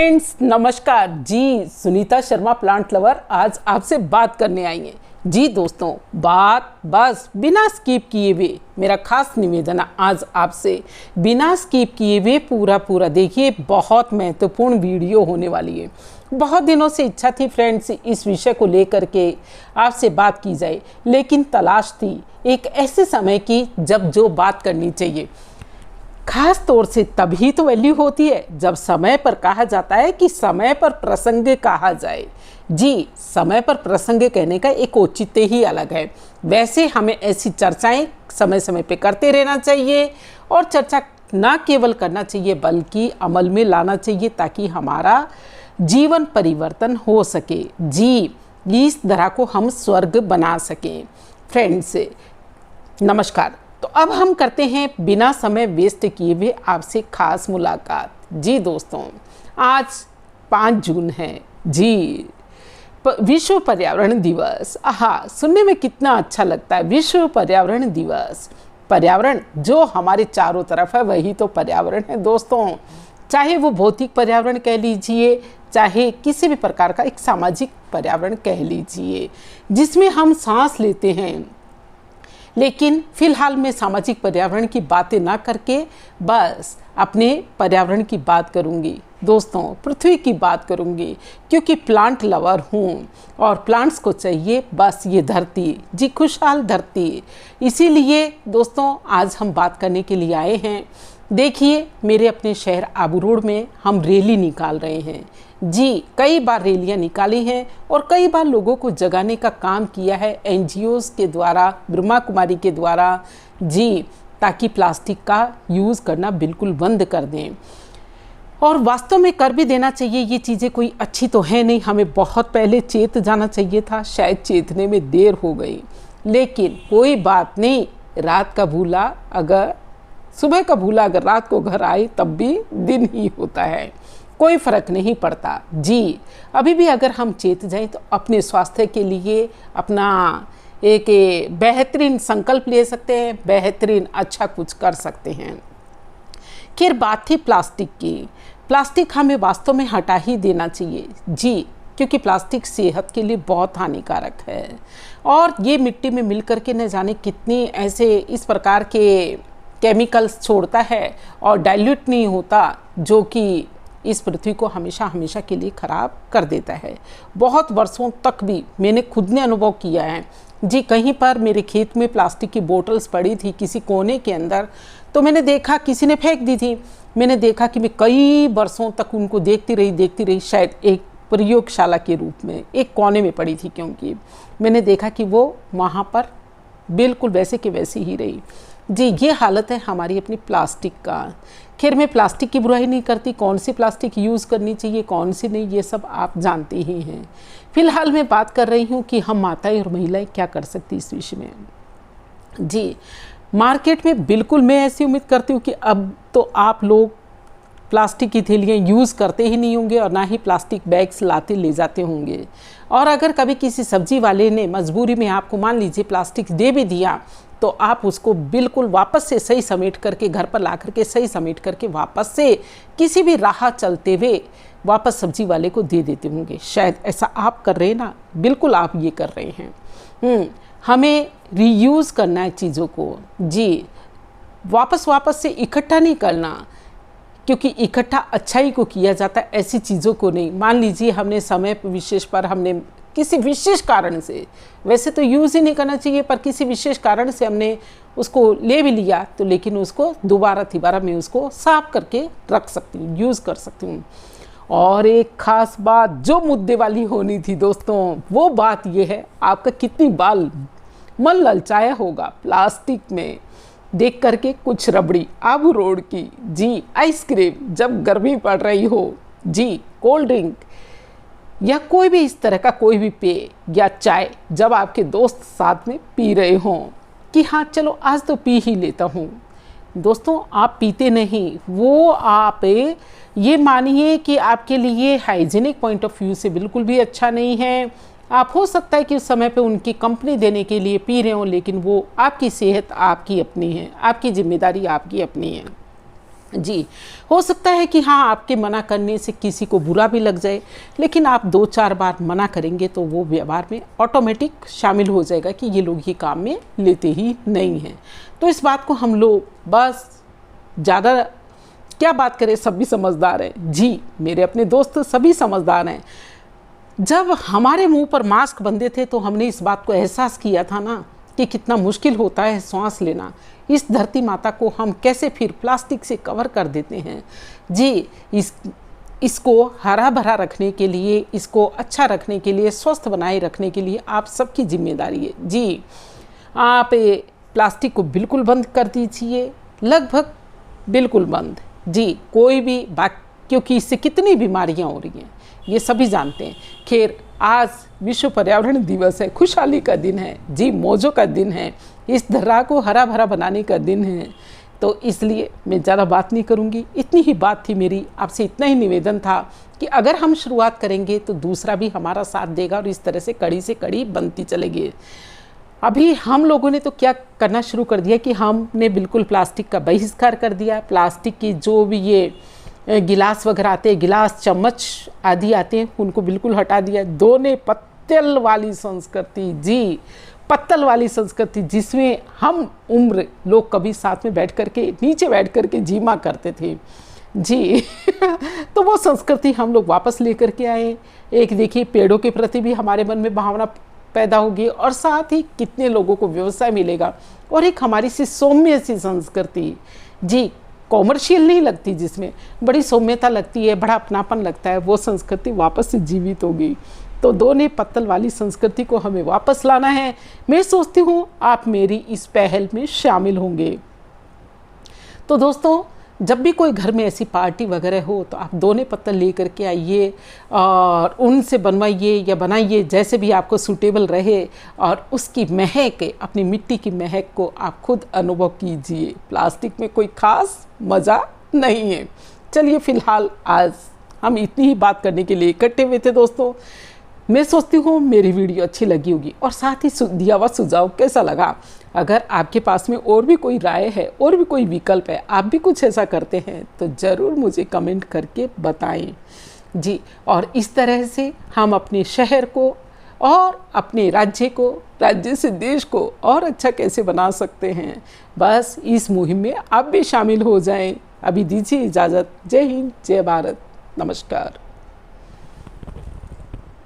Friends नमस्कार जी। Sunita Sharma plant lover आज आपसे बात करने आई हैं। जी दोस्तों, बात बस बिना स्किप किए हुए, मेरा खास निवेदन है आज आपसे बिना स्किप किए हुए पूरा देखिए। बहुत महत्वपूर्ण वीडियो होने वाली है। बहुत दिनों से इच्छा थी फ्रेंड्स इस विषय को लेकर के आपसे बात की जाए, लेकिन तलाश थी एक ऐसे समय की जब जो बात करनी चाहिए। खास तौर से तभी तो वैल्यू होती है जब समय पर कहा जाता है कि समय पर प्रसंग कहा जाए। जी, समय पर प्रसंग कहने का एक औचित्य ही अलग है। वैसे हमें ऐसी चर्चाएं समय समय पे करते रहना चाहिए और चर्चा ना केवल करना चाहिए बल्कि अमल में लाना चाहिए ताकि हमारा जीवन परिवर्तन हो सके। जी, इस तरह को हम स्वर्ग बना सकें। फ्रेंड्स नमस्कार। तो अब हम करते हैं बिना समय वेस्ट किए हुए आपसे खास मुलाकात। जी दोस्तों, आज 5 जून है जी, विश्व पर्यावरण दिवस। आहा, सुनने में कितना अच्छा लगता है। विश्व पर्यावरण दिवस। पर्यावरण जो हमारे चारों तरफ है वही तो पर्यावरण है दोस्तों। चाहे वो भौतिक पर्यावरण कह लीजिए, चाहे किसी भी प्रकार का एक सामाजिक पर्यावरण कह लीजिए जिसमें हम सांस लेते हैं। लेकिन फिलहाल मैं सामाजिक पर्यावरण की बातें ना करके बस अपने पर्यावरण की बात करूंगी दोस्तों, पृथ्वी की बात करूंगी, क्योंकि प्लांट लवर हूँ और प्लांट्स को चाहिए बस ये धरती, जी खुशहाल धरती। इसीलिए दोस्तों आज हम बात करने के लिए आए हैं। देखिए, मेरे अपने शहर आबू रोड में हम रैली निकाल रहे हैं। जी, कई बार रैलियां निकाली हैं और कई बार लोगों को जगाने का काम किया है एनजीओज़ के द्वारा, ब्रह्मा कुमारी के द्वारा। जी, ताकि प्लास्टिक का यूज़ करना बिल्कुल बंद कर दें और वास्तव में कर भी देना चाहिए। ये चीज़ें कोई अच्छी तो है नहीं, हमें बहुत पहले चेत जाना चाहिए था। शायद चेतने में देर हो गई, लेकिन कोई बात नहीं। रात का भूला अगर सुबह का भूला अगर रात को घर आए तब भी दिन ही होता है, कोई फ़र्क नहीं पड़ता। जी, अभी भी अगर हम चेत जाएं तो अपने स्वास्थ्य के लिए अपना एक बेहतरीन संकल्प ले सकते हैं, बेहतरीन अच्छा कुछ कर सकते हैं। खैर, बात थी प्लास्टिक की। प्लास्टिक हमें वास्तव में हटा ही देना चाहिए। जी, क्योंकि प्लास्टिक सेहत के लिए बहुत हानिकारक है और ये मिट्टी में मिल कर के न जाने कितनी ऐसे इस प्रकार के केमिकल्स छोड़ता है और डाइल्यूट नहीं होता, जो कि इस पृथ्वी को हमेशा के लिए ख़राब कर देता है। बहुत वर्षों तक भी मैंने खुद ने अनुभव किया है। जी, कहीं पर मेरे खेत में प्लास्टिक की बोतल्स पड़ी थी किसी कोने के अंदर, तो मैंने देखा किसी ने फेंक दी थी। मैंने देखा कि मैं कई वर्षों तक उनको देखती रही। शायद एक प्रयोगशाला के रूप में एक कोने में पड़ी थी, क्योंकि मैंने देखा कि वो वहाँ पर बिल्कुल वैसे के वैसी ही रही। जी, ये हालत है हमारी अपनी प्लास्टिक का। खैर, मैं प्लास्टिक की बुराई नहीं करती, कौन सी प्लास्टिक यूज़ करनी चाहिए कौन सी नहीं, ये सब आप जानते ही हैं। फिलहाल मैं बात कर रही हूँ कि हम माताएं और महिलाएं क्या कर सकती इस विषय में। जी, मार्केट में बिल्कुल मैं ऐसी उम्मीद करती हूँ कि अब तो आप लोग प्लास्टिक की थैलियाँ यूज़ करते ही नहीं होंगे और ना ही प्लास्टिक बैग्स लाते ले जाते होंगे। और अगर कभी किसी सब्जी वाले ने मजबूरी में आपको मान लीजिए प्लास्टिक दे भी दिया, तो आप उसको बिल्कुल वापस से सही समेट करके घर पर ला करके सही समेट करके वापस से किसी भी राह चलते हुए वापस सब्जी वाले को दे देते होंगे। शायद ऐसा आप कर रहे हैं ना, बिल्कुल आप ये कर रहे हैं। हमें रीयूज़ करना है चीज़ों को। जी, वापस से इकट्ठा नहीं करना, क्योंकि इकट्ठा अच्छाई को किया जाता है, ऐसी चीज़ों को नहीं। मान लीजिए हमने समय विशेष पर हमने किसी विशेष कारण से, वैसे तो यूज़ ही नहीं करना चाहिए, पर किसी विशेष कारण से हमने उसको ले भी लिया, तो लेकिन उसको दोबारा मैं उसको साफ करके रख सकती हूँ, यूज़ कर सकती हूँ। और एक ख़ास बात जो मुद्दे वाली होनी थी दोस्तों, वो बात ये है, आपका कितनी बार मन ललचाया होगा प्लास्टिक में देख करके कुछ रबड़ी आबू रोड की, जी आइसक्रीम जब गर्मी पड़ रही हो, जी कोल्ड ड्रिंक या कोई भी इस तरह का कोई भी पेय या चाय जब आपके दोस्त साथ में पी रहे हों कि हाँ चलो आज तो पी ही लेता हूँ। दोस्तों, आप पीते नहीं, वो आप ये मानिए कि आपके लिए हाइजीनिक पॉइंट ऑफ व्यू से बिल्कुल भी अच्छा नहीं है। आप हो सकता है कि उस समय पे उनकी कंपनी देने के लिए पी रहे हो, लेकिन वो आपकी सेहत आपकी अपनी है, आपकी जिम्मेदारी आपकी अपनी है। जी, हो सकता है कि हाँ, आपके मना करने से किसी को बुरा भी लग जाए, लेकिन आप 2-4 बार मना करेंगे तो वो व्यवहार में ऑटोमेटिक शामिल हो जाएगा कि ये लोग ये काम में लेते ही नहीं हैं। तो इस बात को हम लोग बस ज़्यादा क्या बात करें, सभी समझदार हैं। जी, मेरे अपने दोस्त सभी समझदार हैं। जब हमारे मुंह पर मास्क बंधे थे तो हमने इस बात को एहसास किया था ना कि कितना मुश्किल होता है सांस लेना। इस धरती माता को हम कैसे फिर प्लास्टिक से कवर कर देते हैं। जी, इसको हरा भरा रखने के लिए, इसको अच्छा रखने के लिए, स्वस्थ बनाए रखने के लिए आप सबकी जिम्मेदारी है। जी, आप प्लास्टिक को बिल्कुल बंद कर दीजिए, लगभग बिल्कुल बंद। जी, कोई भी बात, क्योंकि इससे कितनी बीमारियां हो रही हैं ये सभी जानते हैं। खैर, आज विश्व पर्यावरण दिवस है, खुशहाली का दिन है। जी, मौजों का दिन है, इस धरा को हरा भरा बनाने का दिन है। तो इसलिए मैं ज़्यादा बात नहीं करूँगी। इतनी ही बात थी मेरी, आपसे इतना ही निवेदन था कि अगर हम शुरुआत करेंगे तो दूसरा भी हमारा साथ देगा और इस तरह से कड़ी से कड़ी बनती चलेगी। अभी हम लोगों ने तो क्या करना शुरू कर दिया कि हमने बिल्कुल प्लास्टिक का बहिष्कार कर दिया। प्लास्टिक की जो भी ये गिलास वगैरह आते हैं, गिलास चम्मच आदि आते हैं, उनको बिल्कुल हटा दिया। दोने पत्तल वाली संस्कृति, जी पत्तल वाली संस्कृति, जिसमें हम उम्र लोग कभी साथ में बैठ करके, नीचे बैठ करके जीमा करते थे। जी तो वो संस्कृति हम लोग वापस लेकर के आए। एक देखिए, पेड़ों के प्रति भी हमारे मन में भावना पैदा होगी और साथ ही कितने लोगों को व्यवसाय मिलेगा। और एक हमारी सी सौम्य सी संस्कृति, जी कॉमर्शियल नहीं लगती, जिसमें बड़ी सौम्यता लगती है, बड़ा अपनापन लगता है, वो संस्कृति वापस से जीवित होगी। तो दोने पत्तल वाली संस्कृति को हमें वापस लाना है। मैं सोचती हूँ आप मेरी इस पहल में शामिल होंगे। तो दोस्तों, जब भी कोई घर में ऐसी पार्टी वगैरह हो तो आप दोने पत्तल ले करके आइए और उनसे बनवाइए या बनाइए, जैसे भी आपको सूटेबल रहे, और उसकी महक, अपनी मिट्टी की महक को आप खुद अनुभव कीजिए। प्लास्टिक में कोई ख़ास मज़ा नहीं है। चलिए, फ़िलहाल आज हम इतनी ही बात करने के लिए इकट्ठे हुए थे दोस्तों। मैं सोचती हूँ मेरी वीडियो अच्छी लगी होगी, और साथ ही दिया हुआ सुझाव कैसा लगा। अगर आपके पास में और भी कोई राय है, और भी कोई विकल्प है, आप भी कुछ ऐसा करते हैं तो ज़रूर मुझे कमेंट करके बताएं। जी, और इस तरह से हम अपने शहर को और अपने राज्य को, राज्य से देश को और अच्छा कैसे बना सकते हैं, बस इस मुहिम में आप भी शामिल हो जाएं। अभी दीजिए इजाज़त। जय हिंद, जय भारत, नमस्कार।